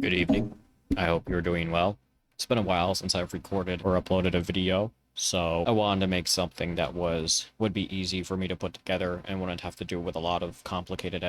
Good evening. I hope you're doing well. It's been a while since I've recorded or uploaded a video, so I wanted to make something that would be easy for me to put together and wouldn't have to do with a lot of complicated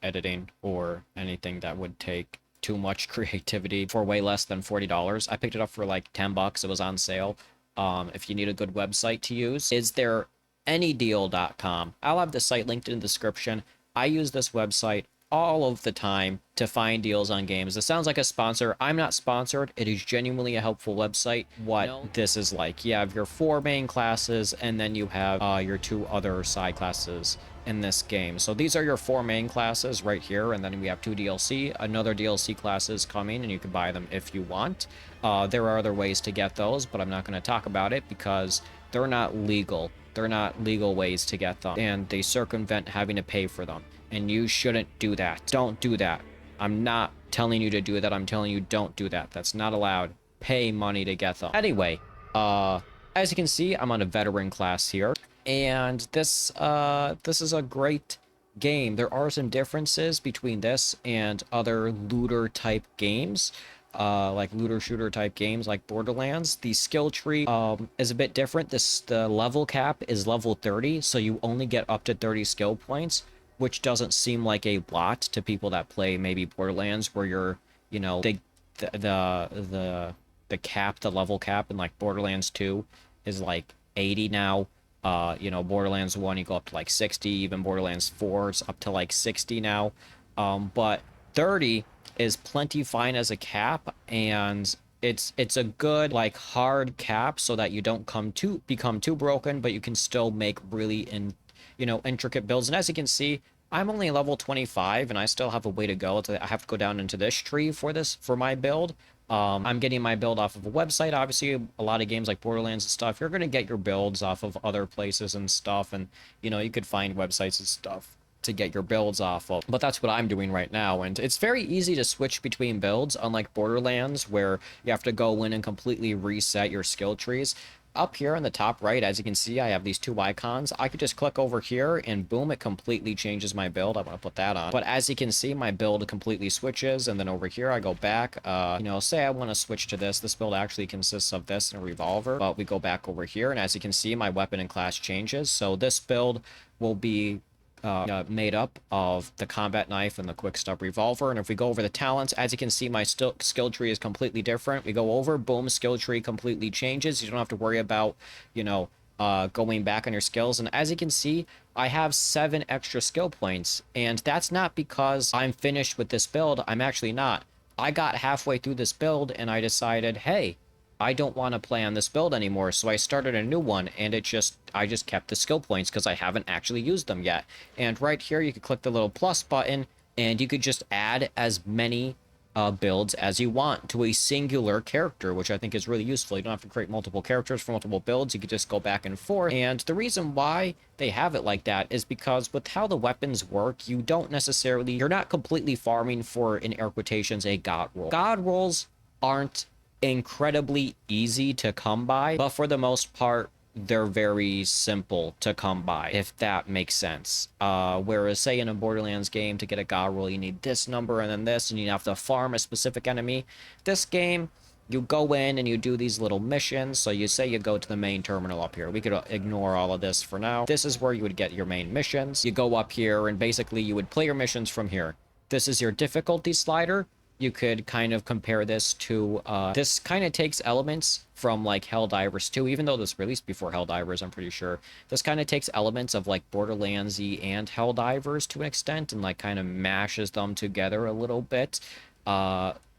editing or anything that would take too much creativity for way less than $40. I picked it up for like 10 bucks. It was on sale. If you need a good website to use, is there anydeal.com. I'll have the site linked in the description. I use this website all of the time to find deals on games. It sounds like a sponsor. I'm not sponsored. It is genuinely a helpful website. What this is like. You have your 4 main classes, and then you have your 2 other side classes in this game. So these are your 4 main classes right here, and then we have 2 DLC. Another DLC class is coming, and you can buy them if you want. There are other ways to get those, but I'm not going to talk about it because they're not legal. They're not legal ways to get them, and they circumvent having to pay for them. And you shouldn't do that. Don't do that. I'm not telling you to do that. I'm telling you don't do that. That's not allowed. Pay money to get them. Anyway, as you can see, I'm on a veteran class here. And this is a great game. There are some differences between this and other looter type games. Like looter shooter type games like Borderlands. The skill tree is a bit different. The level cap is level 30, so you only get up to 30 skill points, which doesn't seem like a lot to people that play maybe Borderlands, where you're, you know, the cap, the level cap in like Borderlands 2 is like 80 now. You know, Borderlands 1 you go up to like 60, even Borderlands 4 is up to like 60 now. But 30 is plenty fine as a cap, and it's a good like hard cap so that you don't become too broken, but you can still make really intricate builds. And as you can see, I'm only level 25 and I still have a way to go. I have to go down into this tree for my build. I'm getting my build off of a website. Obviously, a lot of games like Borderlands and stuff, you're going to get your builds off of other places and stuff. And, you know, you could find websites and stuff to get your builds off of. But that's what I'm doing right now. And it's very easy to switch between builds, unlike Borderlands, where you have to go in and completely reset your skill trees. Up here in the top right, as you can see, I have these 2 icons. I could just click over here and boom, it completely changes my build. I want to put that on. But as you can see, my build completely switches. And then over here, I go back. You know, say I want to switch to this. This build actually consists of this and a revolver. But we go back over here. And as you can see, my weapon and class changes. So this build will be made up of the combat knife and the quick stub revolver. And if we go over the talents, as you can see, my skill tree is completely different. We go over, boom, skill tree completely changes. You don't have to worry about, you know, going back on your skills. And as you can see, I have 7 extra skill points, and that's not because I'm finished with this build. I'm actually not. I got halfway through this build and I decided, hey, I don't want to play on this build anymore, so I started a new one, and I just kept the skill points because I haven't actually used them yet. And right here, you could click the little plus button, and you could just add as many builds as you want to a singular character, which I think is really useful. You don't have to create multiple characters for multiple builds. You could just go back and forth. And the reason why they have it like that is because with how the weapons work, you're not completely farming for, in air quotations, a god roll. God rolls aren't incredibly easy to come by, but for the most part, they're very simple to come by, if that makes sense. Whereas, say, in a Borderlands game, to get a god roll, you need this number and then this, and you have to farm a specific enemy. This game, you go in and you do these little missions. So you say you go to the main terminal up here. We could ignore all of this for now. This is where you would get your main missions. You go up here, and basically you would play your missions from here. This is your difficulty slider. You could kind of compare this to, this kind of takes elements from like Helldivers 2, even though this released before Helldivers, I'm pretty sure. This kind of takes elements of like Borderlands-y and Helldivers to an extent, and like kind of mashes them together a little bit.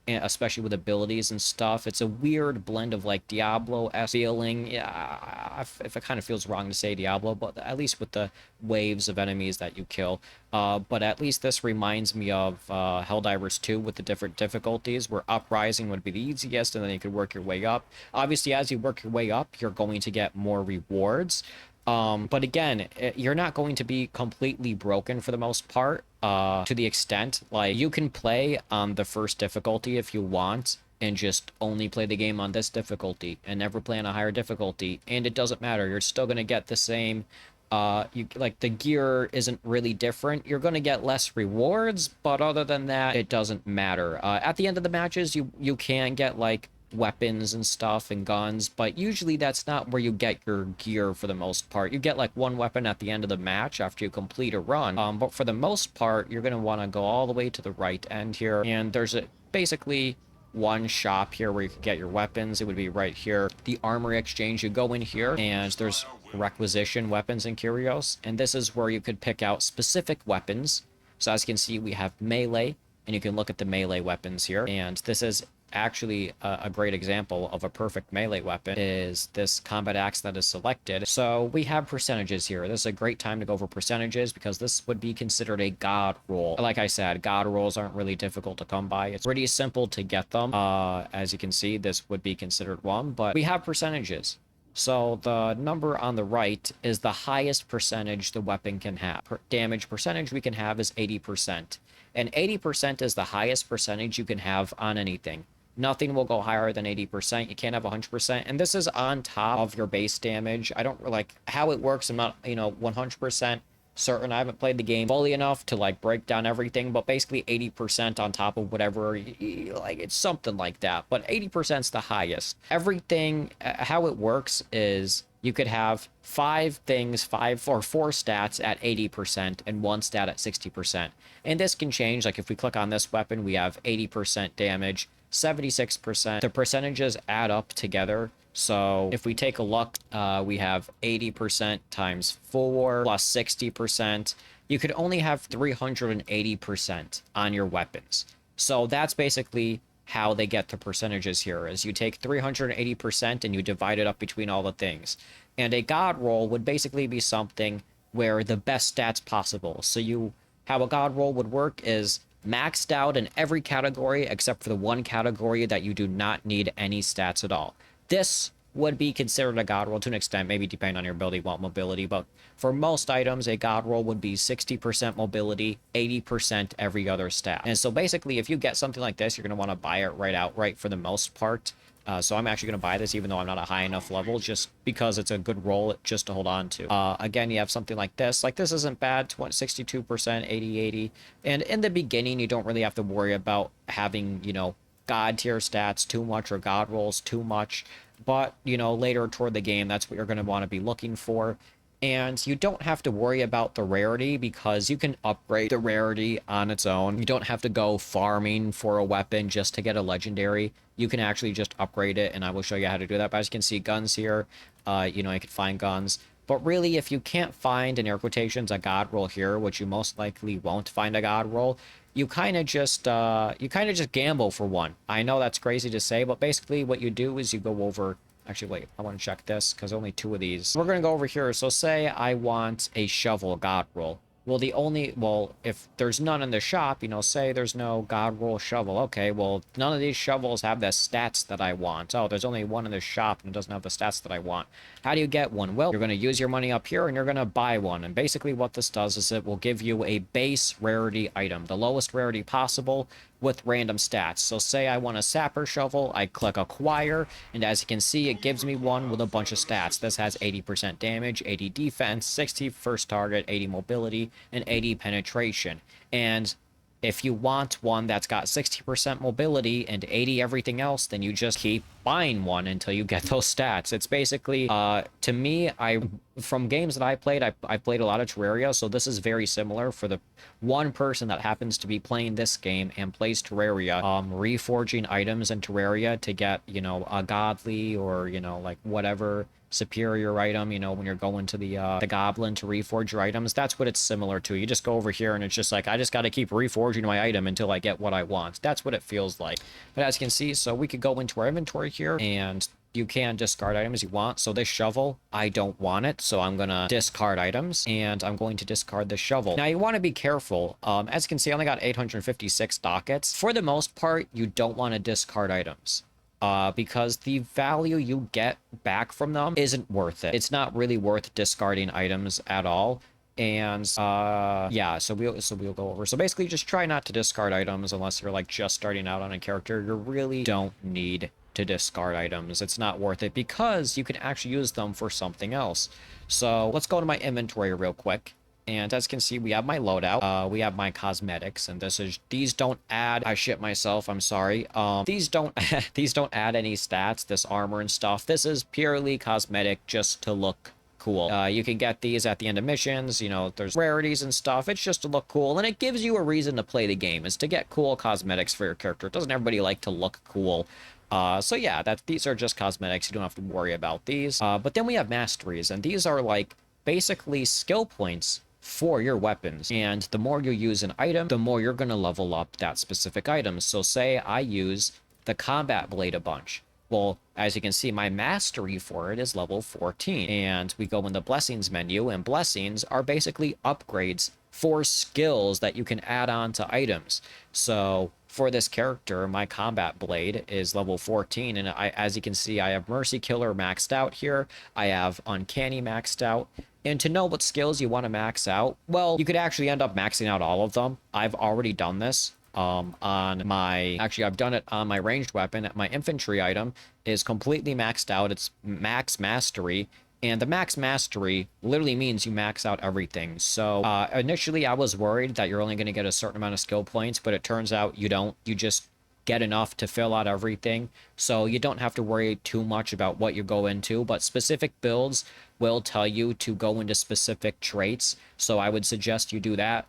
And especially with abilities and stuff. It's a weird blend of like Diablo-esque feeling. Yeah, if it kind of feels wrong to say Diablo, but at least with the waves of enemies that you kill. But at least this reminds me of Helldivers 2 with the different difficulties, where Uprising would be the easiest, and then you could work your way up. Obviously, as you work your way up, you're going to get more rewards. But again, you're not going to be completely broken for the most part, to the extent, like, you can play on the first difficulty if you want, and just only play the game on this difficulty, and never play on a higher difficulty, and it doesn't matter. You're still going to get the same You like the gear isn't really different. You're going to get less rewards, but other than that, it doesn't matter. At the end of the matches, you can get like weapons and stuff and guns, but usually that's not where you get your gear for the most part. You get like one weapon at the end of the match after you complete a run. But for the most part, you're going to want to go all the way to the right end here, and there's a basically one shop here where you can get your weapons. It would be right here. The armory exchange, you go in here and there's requisition weapons and curios, and this is where you could pick out specific weapons. So as you can see, we have melee, and you can look at the melee weapons here, and this is actually a great example of a perfect melee weapon is this combat axe that is selected. So we have percentages here. This is a great time to go over percentages because this would be considered a god roll. Like I said, god rolls aren't really difficult to come by. It's pretty simple to get them. As you can see, this would be considered one, but we have percentages. So the number on the right is the highest percentage the weapon can have. Damage percentage we can have is 80%. And 80% is the highest percentage you can have on anything. Nothing will go higher than 80%. You can't have 100%. And this is on top of your base damage. I don't like how it works. I'm not, 100% certain. I haven't played the game fully enough to like break down everything, but basically 80% on top of whatever, like it's something like that. But 80% is the highest. Everything, how it works is you could have four stats at 80% and one stat at 60%. And this can change. Like if we click on this weapon, we have 80% damage, 76%. The percentages add up together. So if we take a look, we have 80% times 4 plus 60%. You could only have 380% on your weapons. So that's basically how they get the percentages here, is you take 380% and you divide it up between all the things. And a god roll would basically be something where the best stats possible. So how a god roll would work is maxed out in every category except for the one category that you do not need any stats at all. This would be considered a god roll to an extent, maybe depending on your ability, mobility, but for most items, a god roll would be 60% mobility, 80% every other stat. And so basically, if you get something like this, you're going to want to buy it right outright for the most part. So I'm actually going to buy this even though I'm not a high enough level, just because it's a good roll just to hold on to. Again, you have something like this. Like this isn't bad, 62%, 80. And in the beginning, you don't really have to worry about having, god tier stats too much or god rolls too much. But, later toward the game, that's what you're going to want to be looking for. And you don't have to worry about the rarity because you can upgrade the rarity on its own. You don't have to go farming for a weapon just to get a legendary. You can actually just upgrade it, and I will show you how to do that. But as you can see, guns here, you can find guns. But really, if you can't find, in air quotations, a god roll here, which you most likely won't find a god roll, you kind of just gamble for one. I know that's crazy to say, but basically what you do is you go over. Actually, wait, I want to check this because only 2 of these. We're going to go over here. So say I want a shovel god roll. Well, if there's none in the shop, say there's no god roll shovel. Okay, well, none of these shovels have the stats that I want. Oh, there's only one in the shop and it doesn't have the stats that I want. How do you get one? Well, you're going to use your money up here and you're going to buy one. And basically what this does is it will give you a base rarity item, the lowest rarity possible with random stats. So say I want a sapper shovel, I click acquire, and as you can see, it gives me one with a bunch of stats. This has 80% damage, 80 defense, 60 first target, 80 mobility, and 80 penetration. And if you want one that's got 60% mobility and 80 everything else, then you just keep buying one until you get those stats. It's basically, to me, from games that I played, I played a lot of Terraria, so this is very similar for the one person that happens to be playing this game and plays Terraria, reforging items in Terraria to get, a godly or, like whatever superior item, when you're going to the goblin to reforge your items. That's what it's similar to. You just go over here and it's just like, I just got to keep reforging my item until I get what I want. That's what it feels like. But as you can see, so we could go into our inventory here and you can discard items you want. So this shovel, I don't want it, so I'm gonna discard items and I'm going to discard the shovel. Now you want to be careful. As you can see, I only got 856 dockets. For the most part, you don't want to discard items. Because the value you get back from them isn't worth it. It's not really worth discarding items at all. And yeah, so we'll go over. So basically just try not to discard items unless you're like just starting out on a character. You really don't need to discard items. It's not worth it because you can actually use them for something else. So let's go to my inventory real quick. And as you can see, we have my loadout, we have my cosmetics, and these don't add, I shit myself, I'm sorry. These don't add any stats, this armor and stuff. This is purely cosmetic just to look cool. You can get these at the end of missions, you know, there's rarities and stuff. It's just to look cool, and it gives you a reason to play the game, is to get cool cosmetics for your character. Doesn't everybody like to look cool? So yeah, these are just cosmetics. You don't have to worry about these. But then we have masteries, and these are like basically skill points for your weapons. And the more you use an item, the more you're going to level up that specific item. So say I use the combat blade a bunch. Well, as you can see, my mastery for it is level 14. And we go in the blessings menu, and blessings are basically upgrades for skills that you can add on to items. So for this character, my combat blade is level 14, and as you can see, I have Mercy Killer maxed out here. I have Uncanny maxed out. And to know what skills you want to max out, well, you could actually end up maxing out all of them. I've already done this on my, actually I've done it on my ranged weapon. My infantry item is completely maxed out. It's max mastery. And the max mastery literally means you max out everything. So initially I was worried that you're only going to get a certain amount of skill points, but it turns out you don't. You just get enough to fill out everything. So you don't have to worry too much about what you go into, but specific builds will tell you to go into specific traits. So I would suggest you do that.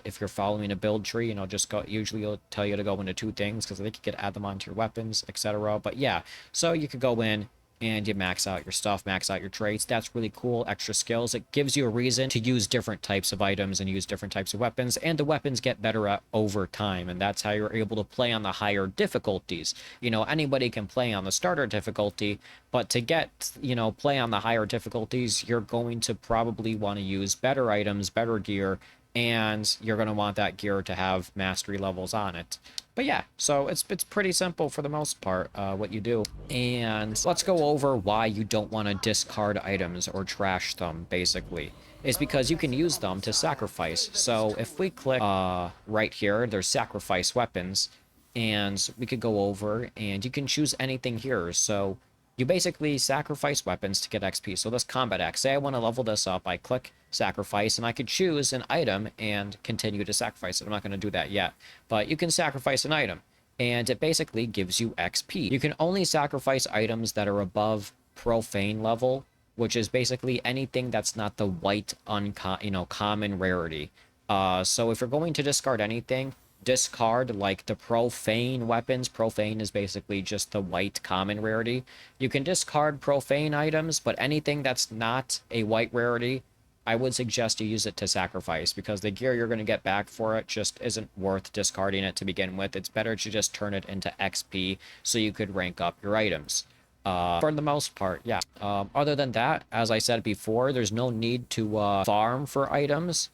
If you're following a build tree, you know, just go, usually it'll tell you to go into 2 things because I think you could add them onto your weapons, etc. But yeah, so you could go in and you max out your stuff, max out your traits. That's really cool. Extra skills. It gives you a reason to use different types of items and use different types of weapons, and the weapons get better at over time, and that's how you're able to play on the higher difficulties. You know, anybody can play on the starter difficulty, but to get, you know, play on the higher difficulties, you're going to probably want to use better items, better gear, and you're going to want that gear to have mastery levels on it. But yeah, so it's pretty simple for the most part, what you do. And let's go over why you don't want to discard items or trash them, basically. It's because you can use them to sacrifice. So if we click right here, there's sacrifice weapons, and we could go over, and you can choose anything here. So you basically sacrifice weapons to get XP. So this combat axe, say I want to level this up, I click sacrifice, and I could choose an item and continue to sacrifice it. I'm not going to do that yet, but you can sacrifice an item, and it basically gives you XP. You can only sacrifice items that are above profane level, which is basically anything that's not the white common rarity. So if you're going to discard anything, discard like the profane weapons. Profane is basically just the white common rarity. You can discard profane items, but anything that's not a white rarity, I would suggest you use it to sacrifice, because the gear you're going to get back for it just isn't worth discarding it to begin with. It's better to just turn it into XP so you could rank up your items. For the most part, yeah. Other than that, as I said before, there's no need to farm for items.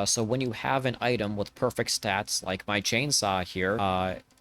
So when you have an item with perfect stats, like my chainsaw here,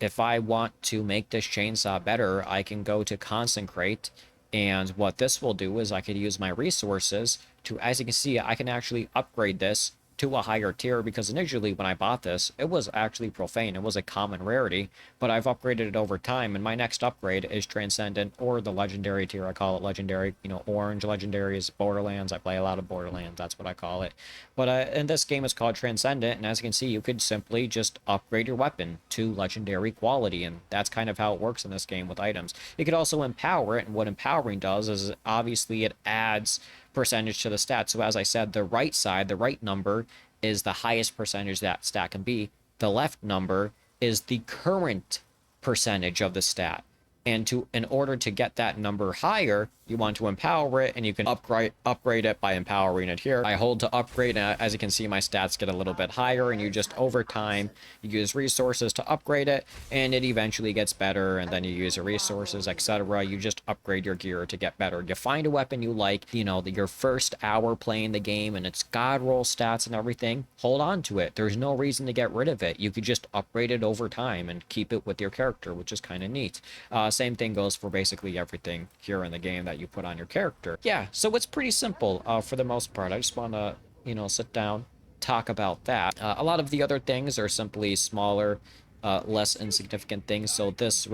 if I want to make this chainsaw better, I can go to Consecrate, and what this will do is I could use my resources to, as you can see, I can actually upgrade this to a higher tier, because initially when I bought this, it was actually profane. It was a common rarity, but I've upgraded it over time, and my next upgrade is Transcendent, or the legendary tier. I call it legendary. You know, orange legendary is Borderlands. I play a lot of Borderlands. That's what I call it. But in this game, it's called Transcendent, and as you can see, you could simply just upgrade your weapon to legendary quality, and that's kind of how it works in this game with items. You could also empower it, and what empowering does is obviously it adds percentage to the stat. So as I said, the right side, the right number, is the highest percentage that stat can be. The left number is the current percentage of the stat. And in order to get that number higher, you want to empower it, and you can upgrade it by empowering it here. I hold to upgrade, and as you can see, my stats get a little bit higher, and you just, over time, you use resources to upgrade it, and it eventually gets better, and then you use your resources, etc. You just upgrade your gear to get better. You find a weapon you like, you know, your first hour playing the game, and it's god roll stats and everything, hold on to it. There's no reason to get rid of it. You could just upgrade it over time and keep it with your character, which is kind of neat. Same thing goes for basically everything here in the game that you put on your character. Yeah, so it's pretty simple for the most part. I just want to, you know, sit down, talk about that. A lot of the other things are simply smaller less insignificant things. So this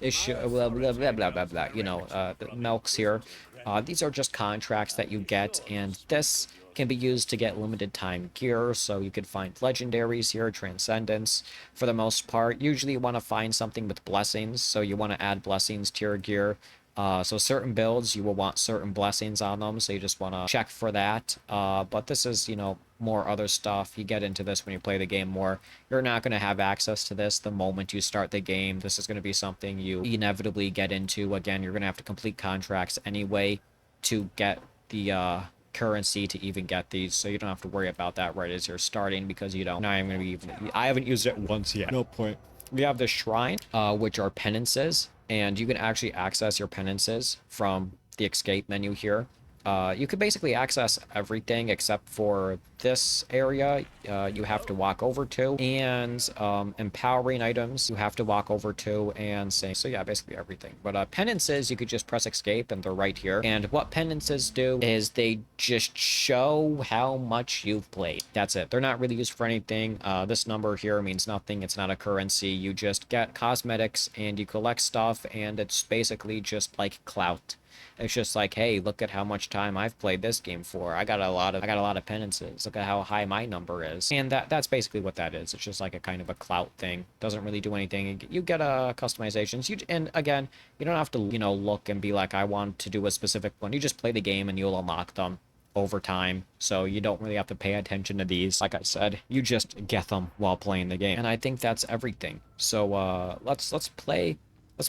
issue, blah, blah, blah, blah, blah, blah, the melks here. These are just contracts that you get, and this can be used to get limited time gear. So you could find legendaries here, transcendence for the most part. Usually you want to find something with blessings, so you want to add blessings to your gear. So certain builds, you will want certain blessings on them, so you just want to check for that. But this is, more other stuff. You get into this when you play the game more. You're not going to have access to this the moment you start the game. This is going to be something you inevitably get into. Again, you're going to have to complete contracts anyway to get the currency to even get these, so you don't have to worry about that right as you're starting, because you don't. Now I'm going to be I haven't used it once yet. No point. We have the shrine, which are penances, and you can actually access your penances from the escape menu here. You could basically access everything except for this area you have to walk over to, and empowering items you have to walk over to, and say, so yeah, basically everything. But penances, you could just press escape and they're right here. And what penances do is they just show how much you've played. That's it. They're not really used for anything. This number here means nothing. It's not a currency. You just get cosmetics and you collect stuff, and it's basically just like clout. It's just like, hey, look at how much time I've played this game for. I got a lot of penances. Look at how high my number is. And that's basically what that is. It's just like a kind of a clout thing. Doesn't really do anything. You get customizations. And again, you don't have to, look and be like, I want to do a specific one. You just play the game and you'll unlock them over time, so you don't really have to pay attention to these. Like I said, you just get them while playing the game. And I think that's everything. So let's play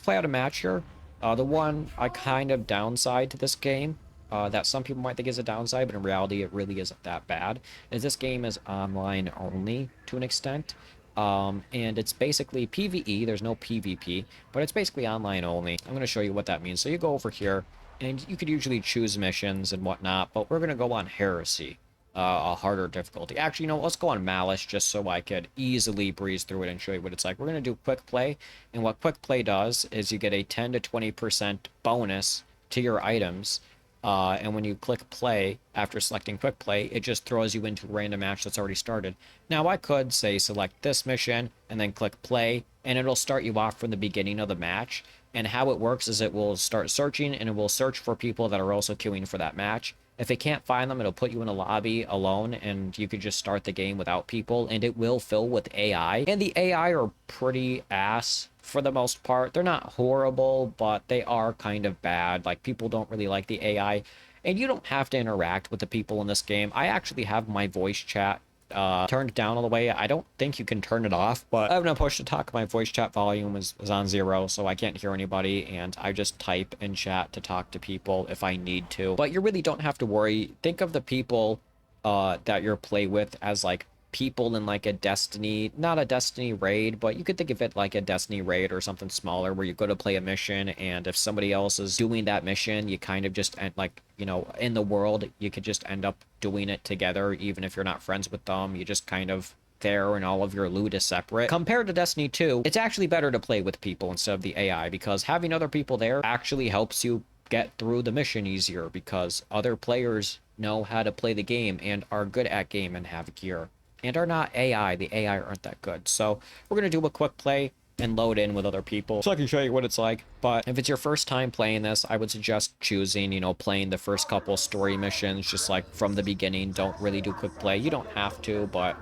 out a match here. The one I kind of downside to this game, that some people might think is a downside, but in reality it really isn't that bad, is this game is online only to an extent. And it's basically PvE, there's no PvP, but it's basically online only. I'm going to show you what that means. So you go over here, and you could usually choose missions and whatnot, but we're going to go on Heresy. A harder difficulty. Actually, let's go on Malice just so I could easily breeze through it and show you what it's like. We're going to do Quick Play, and what Quick Play does is you get a 10 to 20% bonus to your items, and when you click play after selecting Quick Play, it just throws you into a random match that's already started. Now, I could say select this mission and then click play, and it'll start you off from the beginning of the match, and how it works is it will start searching, and it will search for people that are also queuing for that match. If it can't find them, it'll put you in a lobby alone, and you could just start the game without people, and it will fill with AI. And the AI are pretty ass for the most part. They're not horrible, but they are kind of bad. Like, people don't really like the AI, and you don't have to interact with the people in this game. I actually have my voice chat turned down all the way. I don't think you can turn it off, but I have no push to talk. My voice chat volume is on 0, so I can't hear anybody, and I just type in chat to talk to people if I need to. But you really don't have to worry. Think of the people that you're play with as like people in like a Destiny, not a Destiny raid, but you could think of it like a Destiny raid or something smaller, where you go to play a mission, and if somebody else is doing that mission, you kind of just end, like, in the world, you could just end up doing it together, even if you're not friends with them. You just kind of there, and all of your loot is separate. Compared to Destiny 2, it's actually better to play with people instead of the AI, because having other people there actually helps you get through the mission easier, because other players know how to play the game and are good at game and have gear, and are not AI. The AI aren't that good. So we're going to do a quick play and load in with other people so I can show you what it's like. But if it's your first time playing this, I would suggest choosing, playing the first couple story missions just like from the beginning. Don't really do quick play. You don't have to, but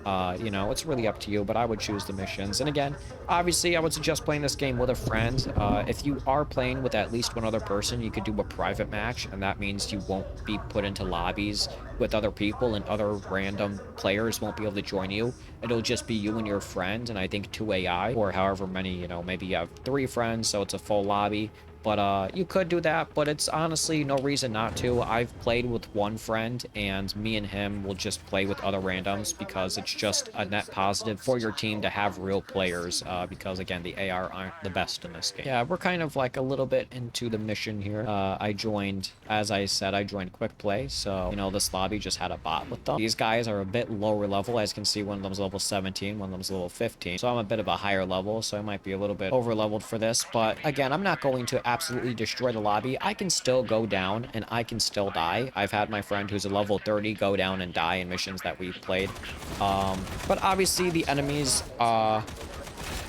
it's really up to you, but I would choose the missions. And again, obviously, I would suggest playing this game with a friend. If you are playing with at least one other person, you could do a private match, and that means you won't be put into lobbies with other people, and other random players won't be able to join you. It'll just be you and your friend, and I think 2 AI, or however many, maybe you have 3 friends, so it's a full lobby. But you could do that, but it's honestly no reason not to. I've played with one friend, and me and him will just play with other randoms, because it's just a net positive for your team to have real players, because again, the AR aren't the best in this game. Yeah, we're kind of like a little bit into the mission here. I joined, as I said, I joined quick play, so this lobby just had a bot with them. These guys are a bit lower level. As you can see, one of them's level 17, one of them's level 15, so I'm a bit of a higher level, so I might be a little bit over leveled for this. But again, I'm not going to absolutely destroy the lobby. I can still go down, and I can still die. I've had my friend who's a level 30 go down and die in missions that we've played. But obviously the enemies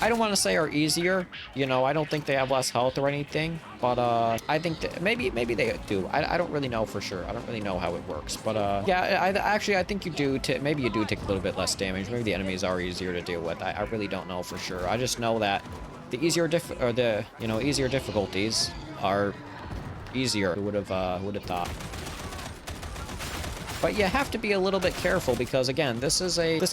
I don't want to say are easier. You know, I don't think they have less health or anything, but I think that maybe they do. I don't really know for sure. I don't really know how it works, but yeah, I think you do. Maybe you do take a little bit less damage. Maybe the enemies are easier to deal with. I really don't know for sure. I just know that the easier easier difficulties are easier. Who would have thought? But you have to be a little bit careful because, again, this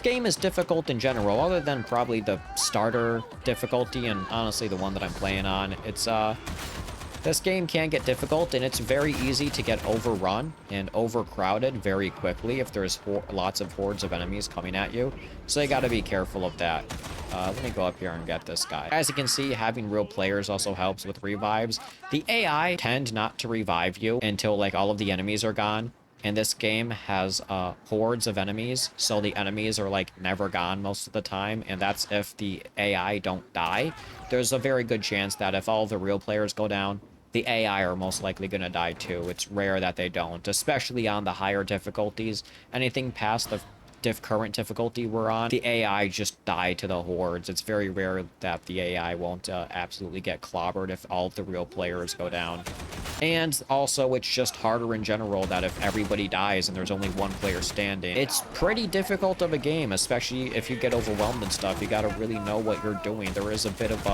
game is difficult in general, other than probably the starter difficulty and honestly the one that I'm playing on. This game can get difficult, and it's very easy to get overrun and overcrowded very quickly if there's lots of hordes of enemies coming at you. So you gotta be careful of that. Let me go up here and get this guy. As you can see, having real players also helps with revives. The AI tend not to revive you until, like, all of the enemies are gone. And this game has hordes of enemies, so the enemies are like never gone most of the time, and that's if the AI don't die. There's a very good chance that if all of the real players go down, the AI are most likely going to die too. It's rare that they don't, especially on the higher difficulties. Anything past the current difficulty we're on, the AI just die to the hordes. It's very rare that the AI won't absolutely get clobbered if all of the real players go down. And also, it's just harder in general that if everybody dies and there's only one player standing. It's pretty difficult of a game, especially if you get overwhelmed and stuff. You gotta really know what you're doing. There is a bit of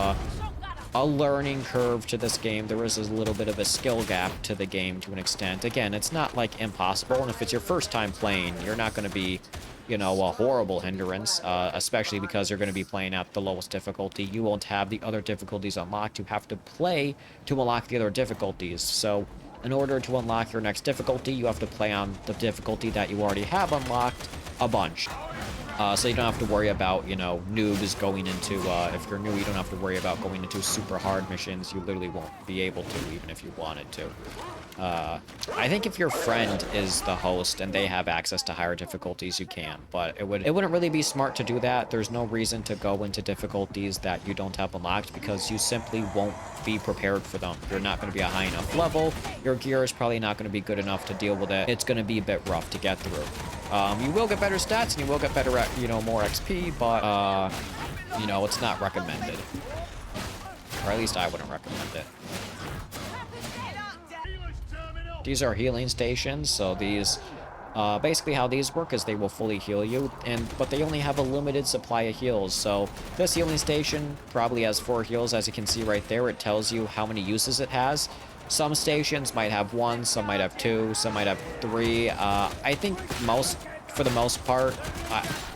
a learning curve to this game. There is a little bit of a skill gap to the game to an extent. Again, it's not like impossible, and if it's your first time playing, you're not going to be, you know, a horrible hindrance, especially because you're going to be playing at the lowest difficulty. You won't have the other difficulties unlocked. You have to play to unlock the other difficulties. So in order to unlock your next difficulty, you have to play on the difficulty that you already have unlocked a bunch. So you don't have to worry about, you know, noobs going into, if you're new, you don't have to worry about going into super hard missions. You literally won't be able to, even if you wanted to. I think if your friend is the host and they have access to higher difficulties, you can, but it wouldn't really be smart to do that. There's no reason to go into difficulties that you don't have unlocked because you simply won't be prepared for them. You're not going to be a high enough level. Your gear is probably not going to be good enough to deal with it. It's going to be a bit rough to get through. You will get better stats and you will get better, you know, more XP, but, you know, it's not recommended. Or at least I wouldn't recommend it. These are healing stations, so these, basically how these work is they will fully heal you, but they only have a limited supply of heals, so this healing station probably has 4 heals, as you can see right there. It tells you how many uses it has. Some stations might have 1, some might have 2, some might have 3. I think for the most part,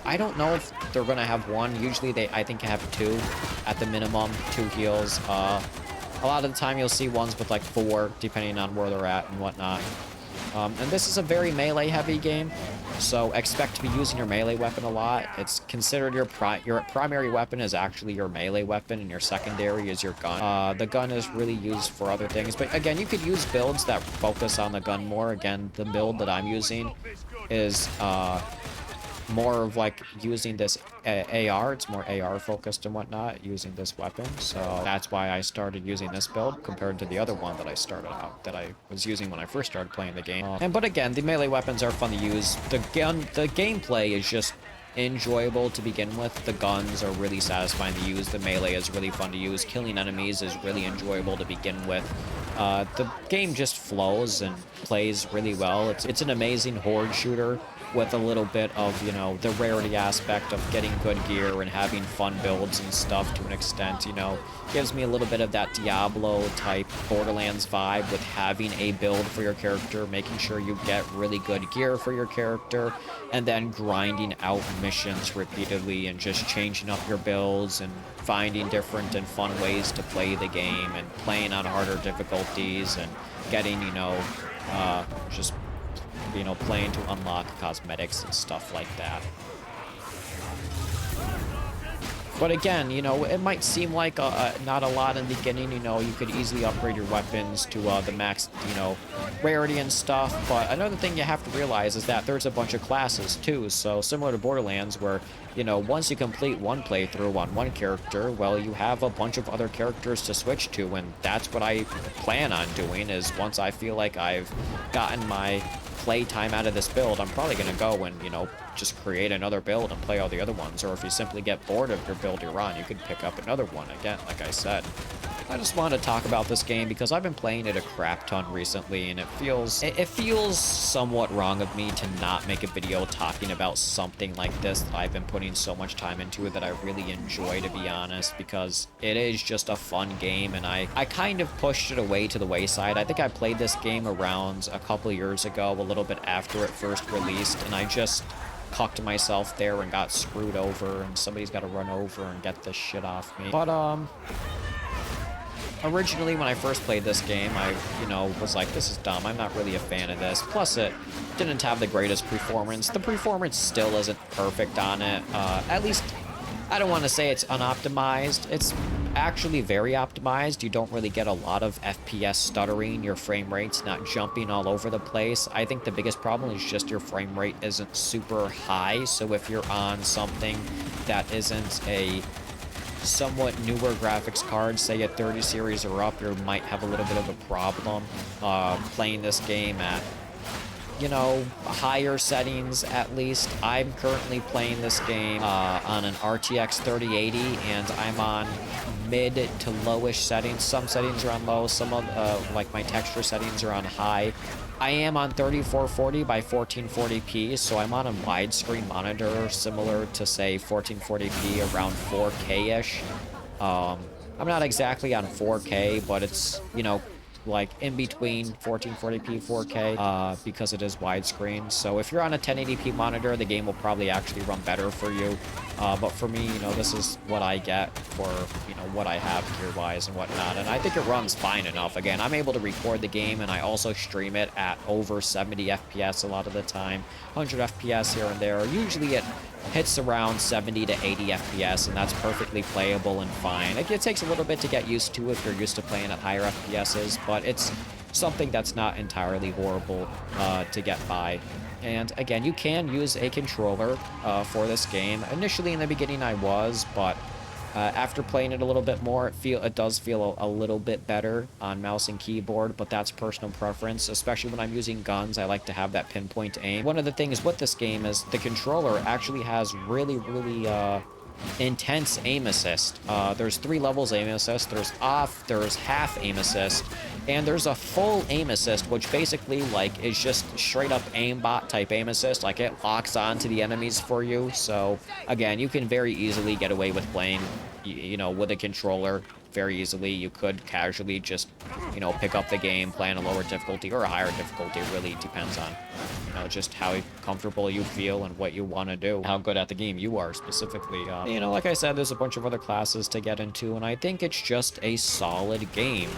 I don't know if they're gonna have 1. Usually I think have 2 at the minimum, 2 heals. A lot of the time you'll see ones with like 4, depending on where they're at and whatnot. And this is a very melee-heavy game, so expect to be using your melee weapon a lot. It's considered your primary weapon is actually your melee weapon, and your secondary is your gun. The gun is really used for other things, but again, you could use builds that focus on the gun more. Again, the build that I'm using is more of like using this AR. It's more AR focused and whatnot, using this weapon. So that's why I started using this build compared to the other one that I started out, that I was using when I first started playing the game. But again, the melee weapons are fun to use. The gameplay is just enjoyable to begin with. The guns are really satisfying to use. The melee is really fun to use. Killing enemies is really enjoyable to begin with. The game just flows and plays really well. It's an amazing horde shooter with a little bit of, you know, the rarity aspect of getting good gear and having fun builds and stuff to an extent, you know. Gives me a little bit of that Diablo-type Borderlands vibe with having a build for your character, making sure you get really good gear for your character, and then grinding out missions repeatedly and just changing up your builds and finding different and fun ways to play the game and playing on harder difficulties and getting, you know, just, you know, playing to unlock cosmetics and stuff like that. But again, you know, it might seem like not a lot in the beginning. You know, you could easily upgrade your weapons to the max, you know, rarity and stuff. But another thing you have to realize is that there's a bunch of classes too. So similar to Borderlands, where, you know, once you complete one playthrough on one character, well, you have a bunch of other characters to switch to, and that's what I plan on doing. Is once I feel like I've gotten my play time out of this build, I'm probably going to go and, you know, just create another build and play all the other ones. Or if you simply get bored of your build you're on, you could pick up another one. Again, like I said, I just wanted to talk about this game because I've been playing it a crap ton recently, and it feels somewhat wrong of me to not make a video talking about something like this that I've been putting so much time into it that I really enjoy, to be honest, because it is just a fun game, and I kind of pushed it away to the wayside. I think I played this game around a couple years ago, a little bit after it first released, and I just cucked myself there and got screwed over, and somebody's got to run over and get this shit off me. But, originally, when I first played this game, I, you know, was like, this is dumb. I'm not really a fan of this. Plus, it didn't have the greatest performance. The performance still isn't perfect on it. At least, I don't want to say it's unoptimized. It's actually very optimized. You don't really get a lot of FPS stuttering. Your frame rate's not jumping all over the place. I think the biggest problem is just your frame rate isn't super high. So if you're on something that isn't a somewhat newer graphics card, say a 30 series or up, you might have a little bit of a problem playing this game at, you know, higher settings. At least I'm currently playing this game on an RTX 3080, and I'm on mid to lowish settings. Some settings are on low, some of like my texture settings are on high. I am on 3440 by 1440p, so I'm on a widescreen monitor similar to, say, 1440p, around 4K-ish. I'm not exactly on 4K, but it's, you know, like in between 1440p, 4K, because it is widescreen. So if you're on a 1080p monitor, the game will probably actually run better for you. But for me, you know, this is what I get for, you know, what I have gear-wise and whatnot. And I think it runs fine enough. Again, I'm able to record the game, and I also stream it at over 70 FPS a lot of the time. 100 FPS here and there. Usually it hits around 70 to 80 FPS, and that's perfectly playable and fine. It takes a little bit to get used to if you're used to playing at higher FPSs, but it's something that's not entirely horrible to get by. And again, you can use a controller for this game. Initially in the beginning I was, but after playing it a little bit more, it does feel a little bit better on mouse and keyboard, but that's personal preference. Especially when I'm using guns, I like to have that pinpoint aim. One of the things with this game is the controller actually has really intense aim assist. There's 3 levels aim assist. There's off, there's half aim assist, and there's a full aim assist, which basically, like, is just straight up aimbot type aim assist. Like, it locks on to the enemies for you. So again, you can very easily get away with playing, you know, with a controller very easily. You could casually just, you know, pick up the game, play on a lower difficulty or a higher difficulty. It really depends on, you know, just how comfortable you feel and what you want to do, how good at the game you are specifically. You know, like I said, there's a bunch of other classes to get into, and I think it's just a solid game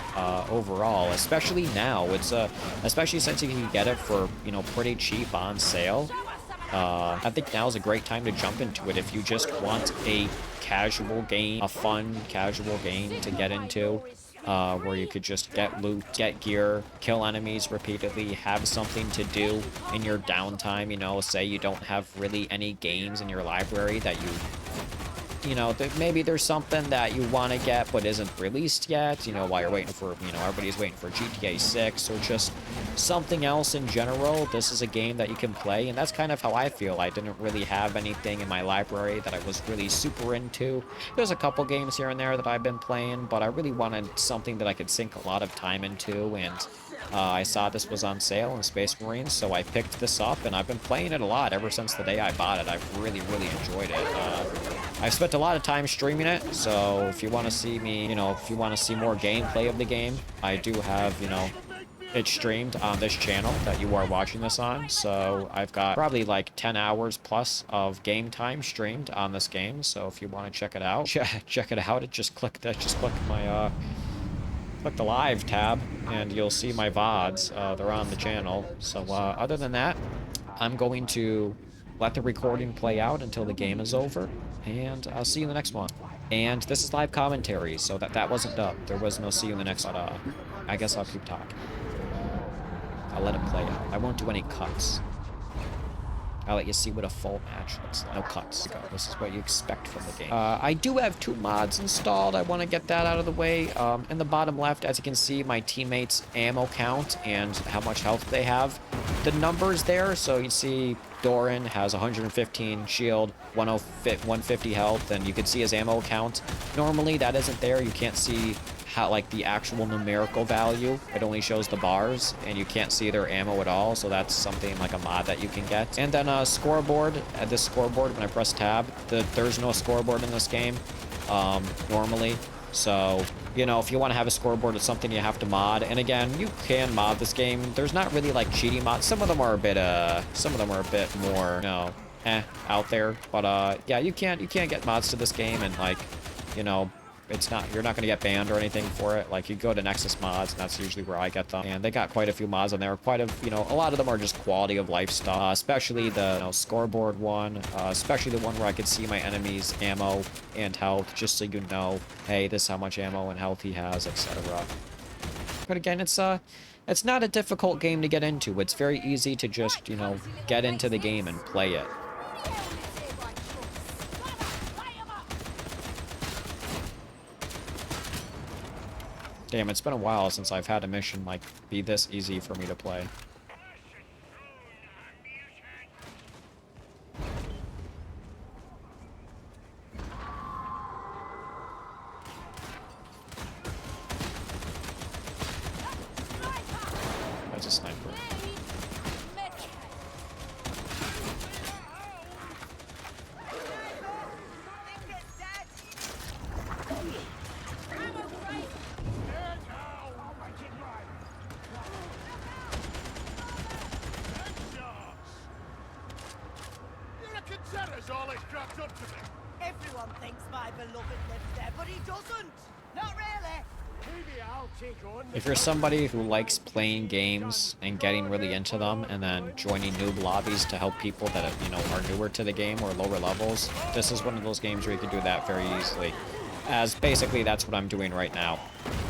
overall, especially now. It's especially since you can get it for, you know, pretty cheap on sale. I think now's a great time to jump into it if you just want a casual game, a fun casual game to get into, where you could just get loot, get gear, kill enemies repeatedly, have something to do in your downtime. You know, say you don't have really any games in your library that you know, maybe there's something that you want to get but isn't released yet, you know, while you're waiting for, you know, everybody's waiting for GTA 6 or just something else in general. This is a game that you can play, and that's kind of how I feel. I didn't really have anything in my library that I was really super into. There's a couple games here and there that I've been playing, but I really wanted something that I could sink a lot of time into, and I saw this was on sale in Space Marines, so I picked this up, and I've been playing it a lot ever since the day I bought it. I've really enjoyed it. I've spent a lot of time streaming it, so if you want to see me, you know, if you want to see more gameplay of the game, I do have, you know, it streamed on this channel that you are watching this on. So I've got probably like 10 hours plus of game time streamed on this game. So if you want to check it out, check it out. Just click my click the live tab, and you'll see my VODs. They're on the channel. So other than that, I'm going to let the recording play out until the game is over, and I'll see you in the next one. And this is live commentary, so that wasn't dubbed. There was no see you in the next one. I guess I'll keep talking. I'll let it play out. I won't do any cuts. I'll let you see what a full match looks like. No cuts. This is what you expect from the game. I do have 2 mods installed. I want to get that out of the way. In the bottom left, as you can see, my teammates' ammo count and how much health they have. The numbers there, so you see Doran has 115 shield, 150 health, and you can see his ammo count. Normally, that isn't there. You can't see how, like, the actual numerical value. It only shows the bars, and you can't see their ammo at all, so that's something like a mod that you can get. And then a scoreboard. At this scoreboard, when I press tab, there's no scoreboard in this game, normally. So, you know, if you want to have a scoreboard, it's something you have to mod. And again, you can mod this game. There's not really, like, cheating mods. Some of them are a bit more, you know, out there. But, yeah, you can't get mods to this game, and, like, you know, you're not going to get banned or anything for it. Like, you go to Nexus Mods, and that's usually where I get them. And they got quite a few mods on there. You know, a lot of them are just quality of life stuff, especially the, you know, scoreboard one, especially the one where I could see my enemy's ammo and health, just so you know, hey, this is how much ammo and health he has, etc. But again, it's not a difficult game to get into. It's very easy to just, you know, get into the game and play it. Damn, it's been a while since I've had a mission, like, be this easy for me to play. That's a sniper. Everyone thinks my beloved lives there, but he doesn't. Not really. Maybe I'll take on. If you're somebody who likes playing games and getting really into them, and then joining noob lobbies to help people that, you know, are newer to the game or lower levels, this is one of those games where you can do that very easily. As basically that's what I'm doing right now.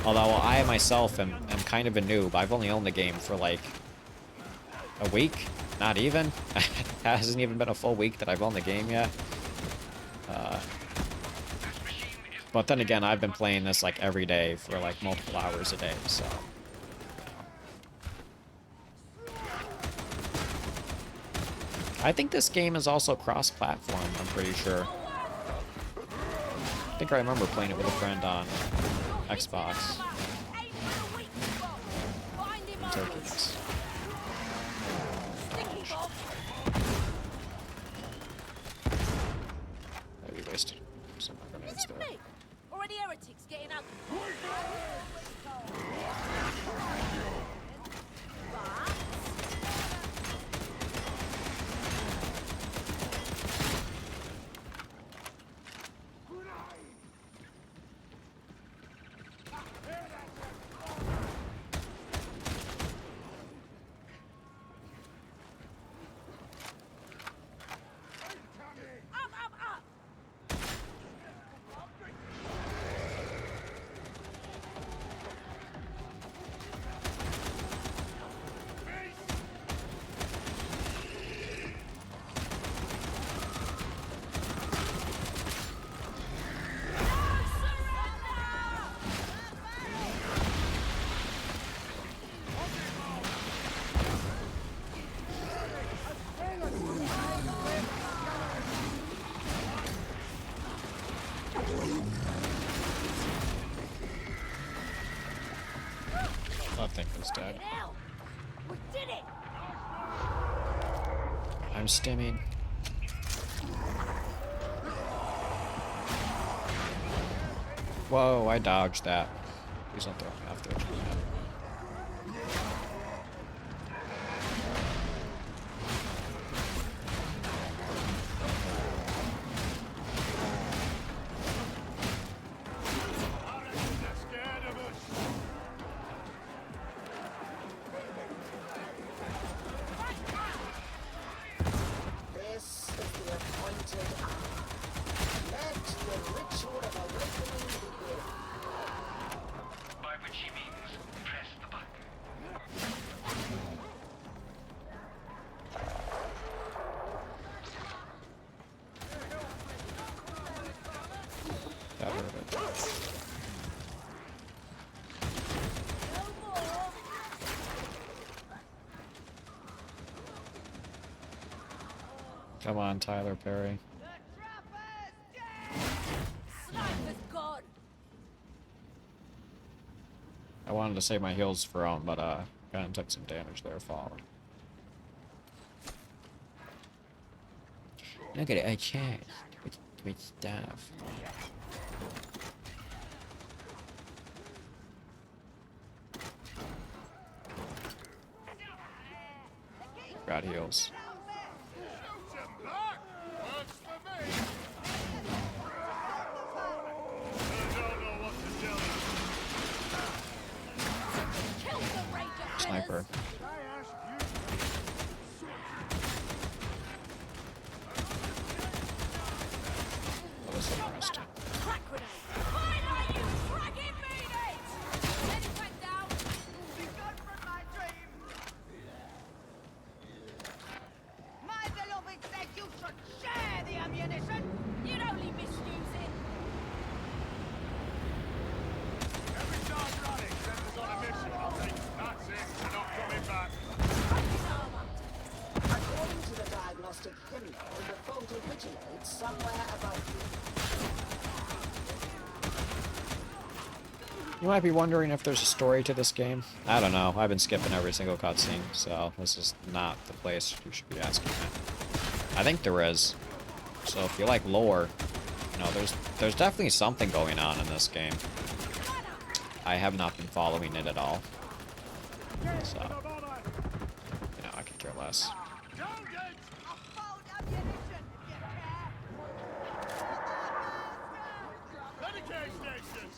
Although I myself am kind of a noob. I've only owned the game for like a week. Not even. It hasn't even been a full week that I've owned the game yet. But then again, I've been playing this like every day for like multiple hours a day, so. I think this game is also cross-platform, I'm pretty sure. I think I remember playing it with a friend on Xbox. I'm taking this. Maybe wasted some grenades there. Already heretics getting up. That thing was dead. We did it. I'm stimming. Whoa, I dodged that. Please don't throw me off the edge of the map. Come on, Tyler Perry. The trapper's dead! Sniper's gone. I wanted to save my heals for but kind of took some damage there falling. Look at it, a chest with stuff. Got heals. Kill the ranger Sniper. That was interesting. Crack grenade. Fire, you fragging meanies! Medic went down. Be good for my dream! My beloved said you should share the ammunition! You'd only misuse it. Every time running sends us on a mission, I think. That's it, we're not coming back. Fucking armor. According to the diagnostic hymnal, the fault originates somewhere above you. You might be wondering if there's a story to this game. I don't know. I've been skipping every single cutscene, so this is not the place you should be asking that. I think there is. So if you like lore, you know, there's definitely something going on in this game. I have not been following it at all. So, you know, I could care less. I found ammunition, if you care! Medicaid stations!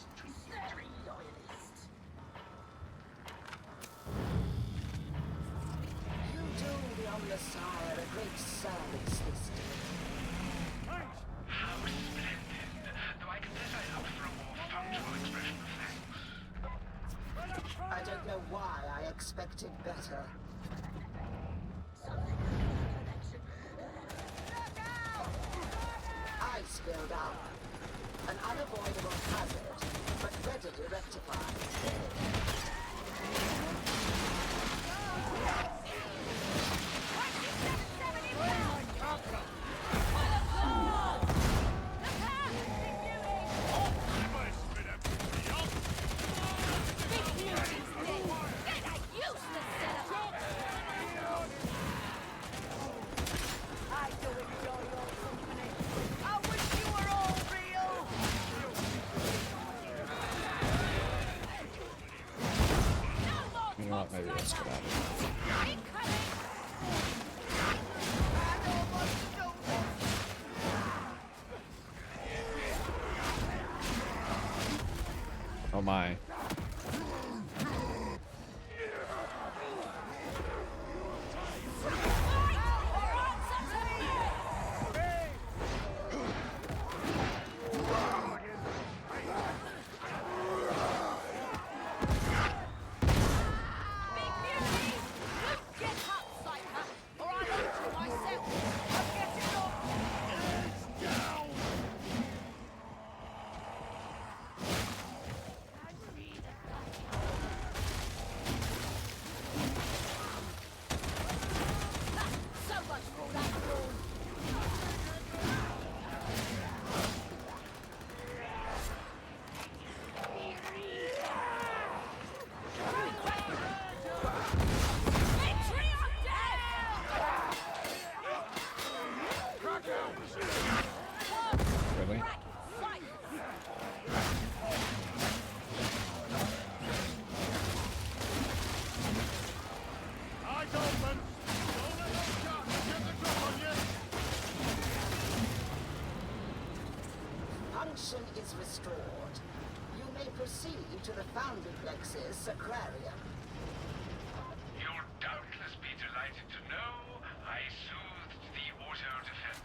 You do the Omnissiah a great service this day. How splendid! Though I confess I hoped for a more functional expression of thanks. I don't know why I expected better. I spilled out. An unavoidable hazard, but readily rectified. I do enjoy your company. I wish you were all real! You know what? Maybe let's get out of here. I know what to do next. Oh my. Really? Eyes open! Don't let those sharks get the drop on you! Function is restored. You may proceed to the Foundry Plex's Sacrarium. You'll doubtless be delighted to know I soothed the auto defenses.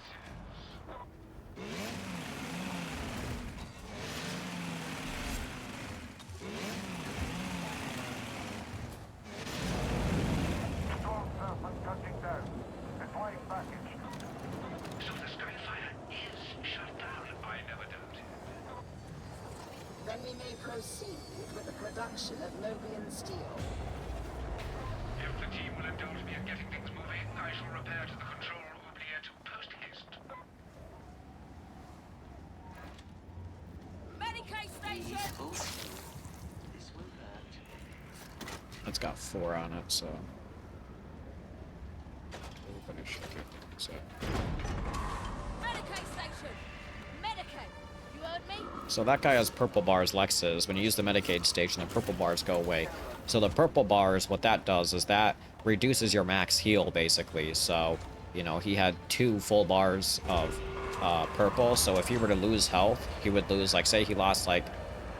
So the Skyfire is shut down. I never doubted. Then we may proceed with the production of Novian steel. If the team will indulge me in getting things moving, I shall repair to the control oubliette to post This will hurt. It's got 4 on it, so. Open it, shake it. So. Medicaid station! Medicaid! You heard me? So that guy has purple bars, Lexus. When you use the Medicaid station, the purple bars go away. So the purple bars, what that does is that reduces your max heal, basically. So, you know, he had 2 full bars of purple. So if he were to lose health, he would lose, like, say he lost, like,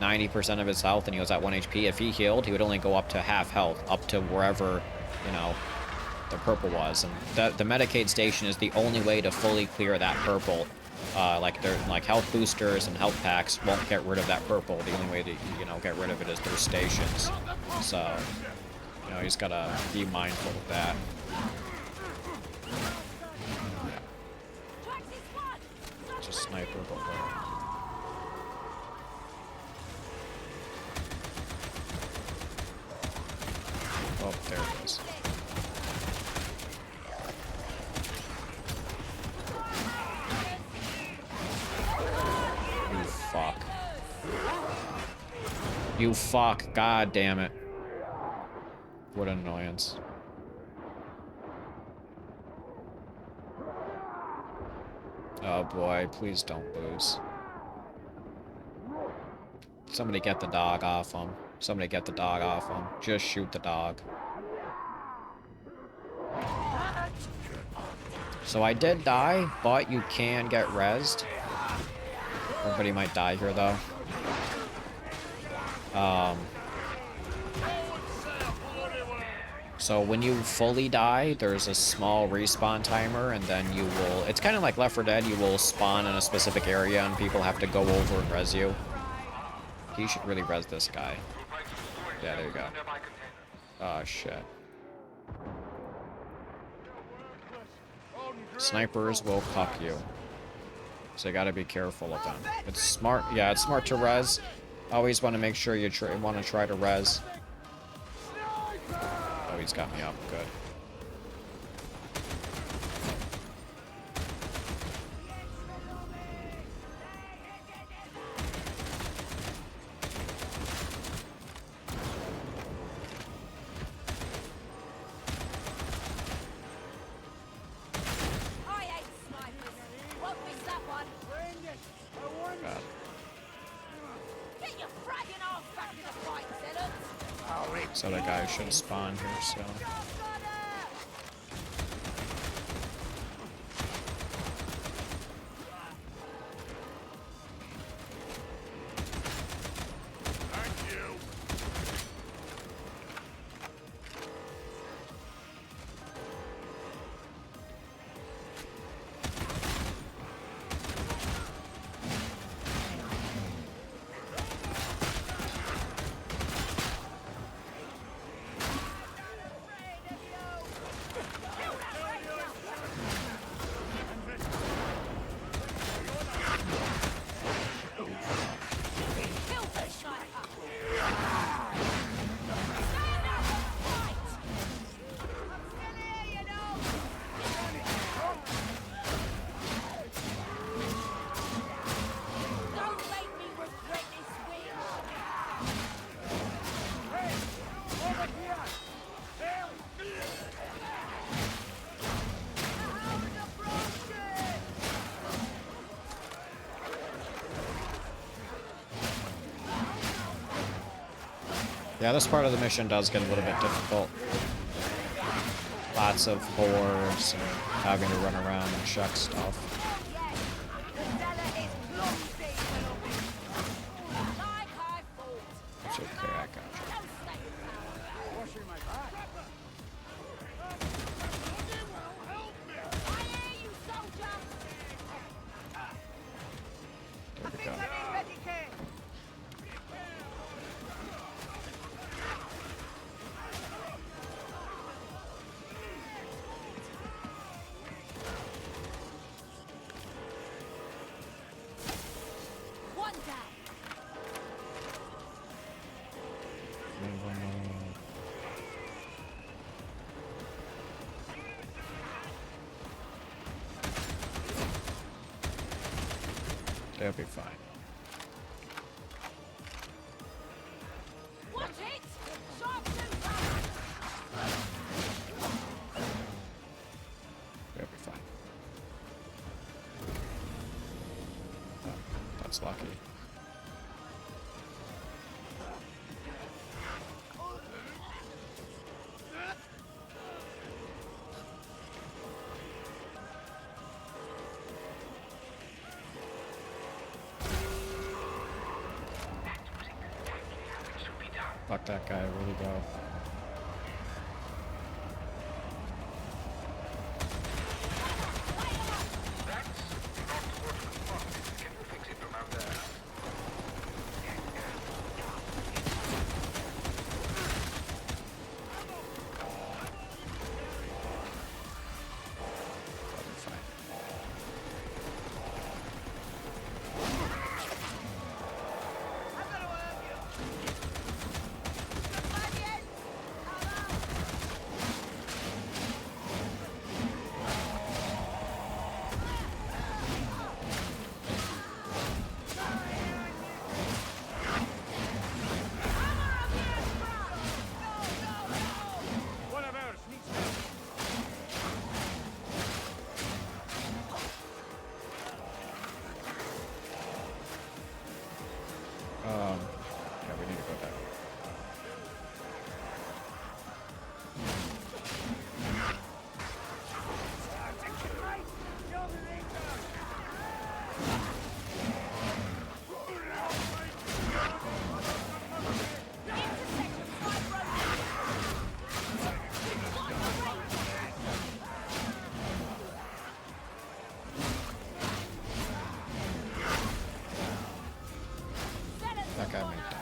90% of his health and he was at 1 HP. If he healed, he would only go up to half health, up to wherever, you know, the purple was. And the Medicaid station is the only way to fully clear that purple. Like health boosters and health packs won't get rid of that purple. The only way to, you know, get rid of it is through stations. So, you know, you just gotta be mindful of that. Taxi squad! Just sniper, but where? Oh, there it is. You fuck. You fuck. God damn it. What an annoyance. Oh boy, please don't lose. Somebody get the dog off him. Somebody get the dog off him. Just shoot the dog. So I did die, but you can get rezzed. Everybody might die here, though. So when you fully die, there's a small respawn timer, and then you will... It's kind of like Left 4 Dead. You will spawn in a specific area, and people have to go over and res you. He should really res this guy. Yeah, there you go. Oh, shit. Snipers will cuck you. So you gotta be careful of them. It's smart. Yeah, it's smart to res. Always want to make sure you want to try to res. Oh, he's got me up. Good. I hate snipers. Won't miss that one. God. Get your fragging ass back in the fight, zealots! So the guy should spawn here, so... Thank you. Kill the sniper! Stand up and fight! I'm still here, you know! Don't make me regret this wish! Yeah, this part of the mission does get a little bit difficult. Lots of hordes and having to run around and check stuff. Like I thought! It's okay, I got you. Don't stay I hear you, soldier! There we go. One down! They'll be fine. That's lucky. Fuck that guy, where'd he go? Can you fix it from out there? Fine. I'm gonna hurt you. By the end. One of ours needs help. Yeah, we need to go down. That guy might die.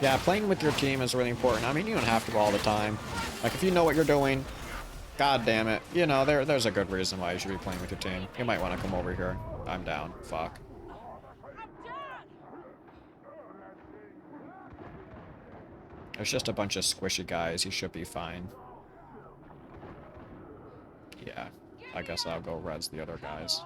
Yeah, playing with your team is really important. I mean, you don't have to all the time. Like, if you know what you're doing, god damn it. You know, there's a good reason why you should be playing with your team. You might want to come over here. I'm down. Fuck. There's just a bunch of squishy guys. You should be fine. Yeah. I guess I'll go res the other guys.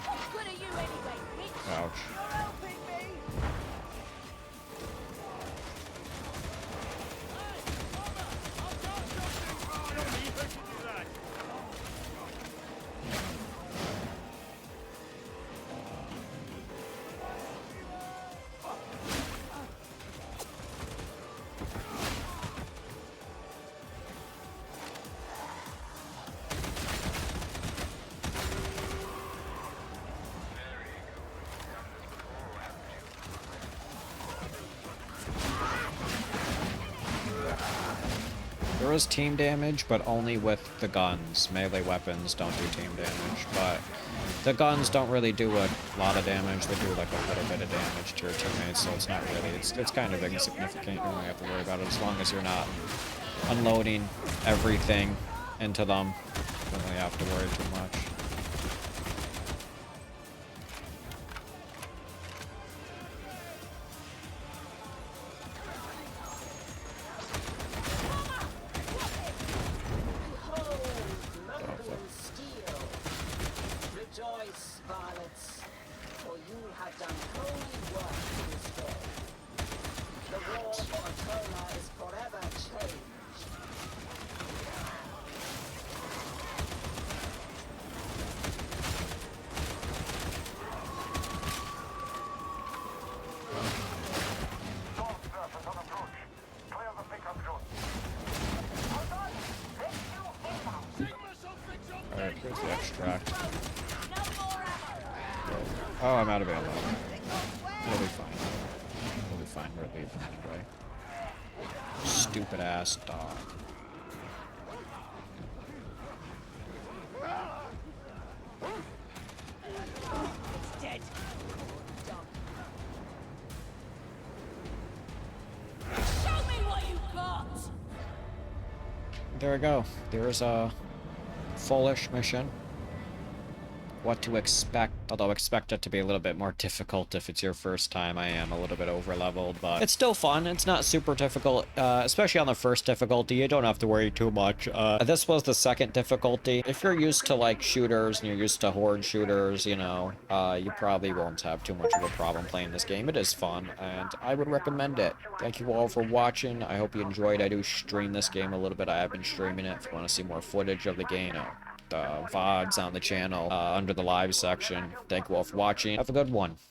What good are you anyway, bitch? Ouch. You're helping me. There is team damage, but only with the guns. Melee weapons don't do team damage, but the guns don't really do a lot of damage. They do like a little bit of damage to your teammates, so it's not really, it's kind of insignificant. You don't really have to worry about it as long as you're not unloading everything into them. You don't really have to worry too much. Behold, Mercury steel. Rejoice, varlets, for you have done holy work this day. The war for Atola is forever changed. Storm surface on approach. Clear the pickup zone. Alright, here's the extract. No more ammo. Oh, I'm out of ammo. We'll be fine. We'll be fine. We're leaving anyway. Stupid ass dog. It's dead. Show me what you got. There we go. There's a fullish mission. what to expect. Although expect it to be a little bit more difficult if it's your first time. I am a little bit over leveled, but it's still fun. It's not super difficult, especially on the first difficulty. You don't have to worry too much. This was the second difficulty. If you're used to like shooters and you're used to horde shooters, you know, you probably won't have too much of a problem playing this game. It is fun, and I would recommend it. Thank you all for watching. I hope you enjoyed. I do stream this game a little bit. I have been streaming it. If you want to see more footage of the game, you know, the VODs on the channel under the live section. Thank you all for watching. Have a good one.